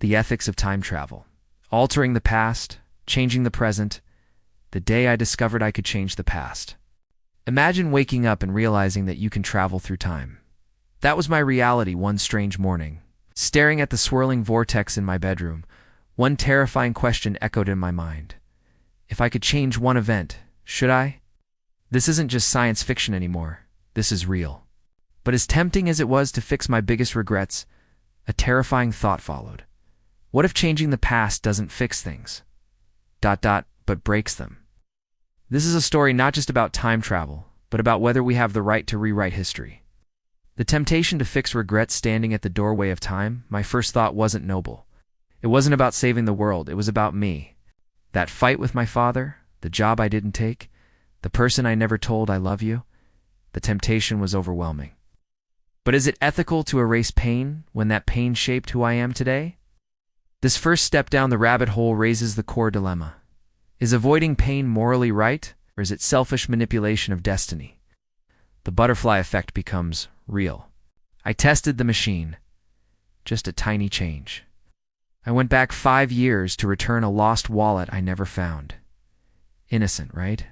The ethics of time travel. Altering the past, changing the present. The day I discovered I could change the past. Imagine waking up and realizing that you can travel through time. That was my reality one strange morning. Staring at the swirling vortex in my bedroom, one terrifying question echoed in my mind. If I could change one event, should I? This isn't just science fiction anymore. This is real. But as tempting as it was to fix my biggest regrets, a terrifying thought followed. What if changing the past doesn't fix things? But breaks them. This is a story not just about time travel, but about whether we have the right to rewrite history. The temptation to fix regret standing at the doorway of time, my first thought wasn't noble. It wasn't about saving the world, it was about me. That fight with my father, the job I didn't take, the person I never told I love you, the temptation was overwhelming. But is it ethical to erase pain when that pain shaped who I am today? This first step down the rabbit hole raises the core dilemma. Is avoiding pain morally right, or is it selfish manipulation of destiny? The butterfly effect becomes real. I tested the machine. Just a tiny change. I went back 5 years to return a lost wallet I never found. Innocent, right?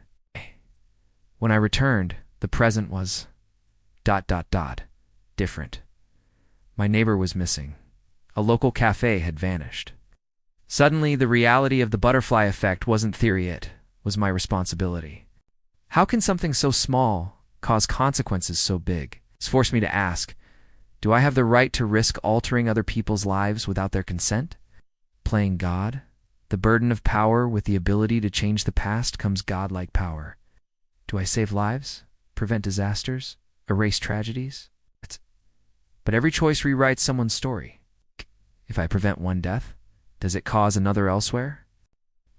When I returned, the present was... different. My neighbor was missing. A local cafe had vanished. Suddenly, the reality of the butterfly effect wasn't theory, it was my responsibility. How can something so small cause consequences so big? It's forced me to ask, do I have the right to risk altering other people's lives without their consent? Playing God? The burden of power with the ability to change the past comes godlike power. Do I save lives? Prevent disasters? Erase tragedies? But every choice rewrites someone's story. If I prevent one death, does it cause another elsewhere?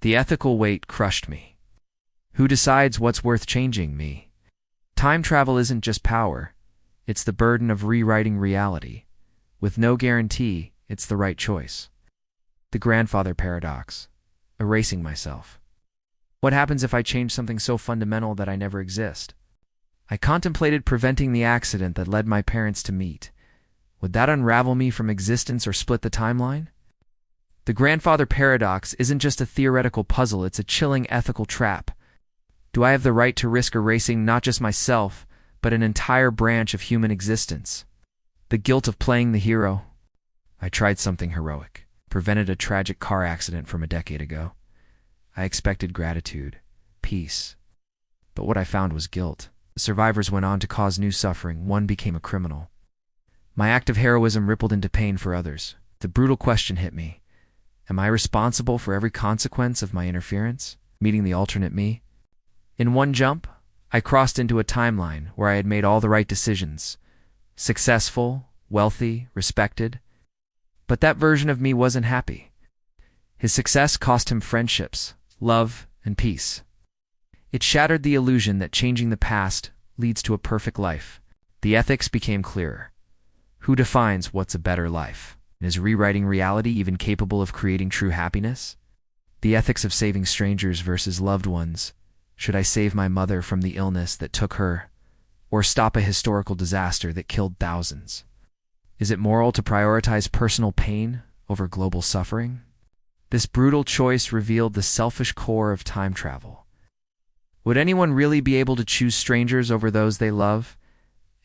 The ethical weight crushed me. Who decides what's worth changing? Me. Time travel isn't just power. It's the burden of rewriting reality. With no guarantee, it's the right choice. The grandfather paradox. Erasing myself. What happens if I change something so fundamental that I never exist? I contemplated preventing the accident that led my parents to meet. Would that unravel me from existence or split the timeline? The grandfather paradox isn't just a theoretical puzzle, it's a chilling ethical trap. Do I have the right to risk erasing not just myself, but an entire branch of human existence? The guilt of playing the hero. I tried something heroic, prevented a tragic car accident from a decade ago. I expected gratitude, peace. But what I found was guilt. The survivors went on to cause new suffering, one became a criminal. My act of heroism rippled into pain for others. The brutal question hit me. Am I responsible for every consequence of my interference, meeting the alternate me? In one jump, I crossed into a timeline where I had made all the right decisions. Successful, wealthy, respected. But that version of me wasn't happy. His success cost him friendships, love, and peace. It shattered the illusion that changing the past leads to a perfect life. The ethics became clearer. Who defines what's a better life? Is rewriting reality even capable of creating true happiness? The ethics of saving strangers versus loved ones. Should I save my mother from the illness that took her, or stop a historical disaster that killed thousands? Is it moral to prioritize personal pain over global suffering? This brutal choice revealed the selfish core of time travel. Would anyone really be able to choose strangers over those they love?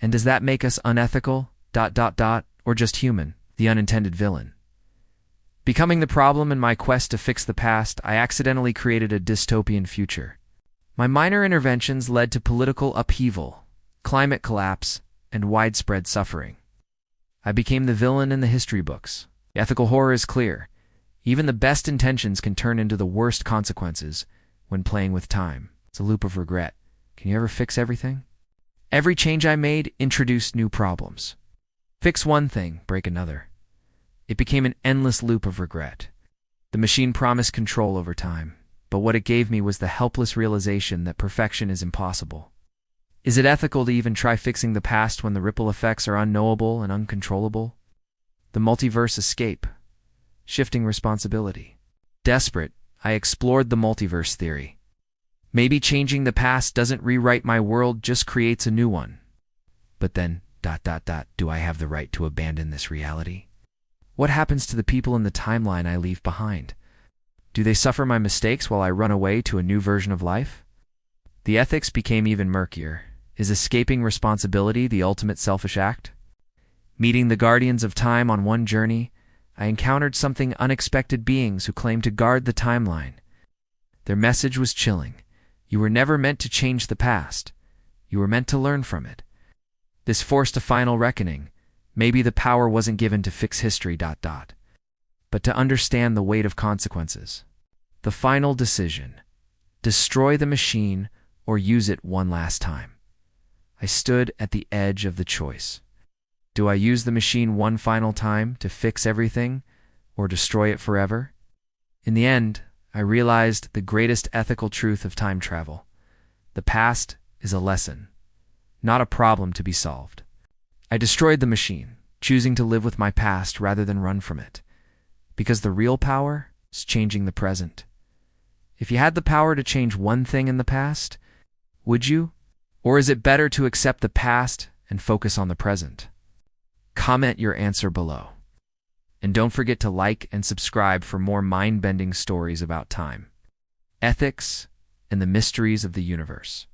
And does that make us unethical, or just human? The unintended villain. Becoming the problem in my quest to fix the past, I accidentally created a dystopian future. My minor interventions led to political upheaval, climate collapse, and widespread suffering. I became the villain in the history books. The ethical horror is clear. Even the best intentions can turn into the worst consequences when playing with time. It's a loop of regret. Can you ever fix everything? Every change I made introduced new problems. Fix one thing, break another. It became an endless loop of regret. The machine promised control over time, but what it gave me was the helpless realization that perfection is impossible. Is it ethical to even try fixing the past when the ripple effects are unknowable and uncontrollable? The multiverse escape. Shifting responsibility. Desperate, I explored the multiverse theory. Maybe changing the past doesn't rewrite my world, just creates a new one. But then, do I have the right to abandon this reality? What happens to the people in the timeline I leave behind? Do they suffer my mistakes while I run away to a new version of life? The ethics became even murkier. Is escaping responsibility the ultimate selfish act? Meeting the guardians of time on one journey, I encountered something unexpected beings who claimed to guard the timeline. Their message was chilling. You were never meant to change the past. You were meant to learn from it. This forced a final reckoning. Maybe the power wasn't given to fix history, but to understand the weight of consequences. The final decision: destroy the machine or use it one last time. I stood at the edge of the choice. Do I use the machine one final time to fix everything, or destroy it forever? In the end, I realized the greatest ethical truth of time travel. The past is a lesson, not a problem to be solved. I destroyed the machine, choosing to live with my past rather than run from it. Because the real power is changing the present. If you had the power to change one thing in the past, would you? Or is it better to accept the past and focus on the present? Comment your answer below. And don't forget to like and subscribe for more mind-bending stories about time, ethics, and the mysteries of the universe.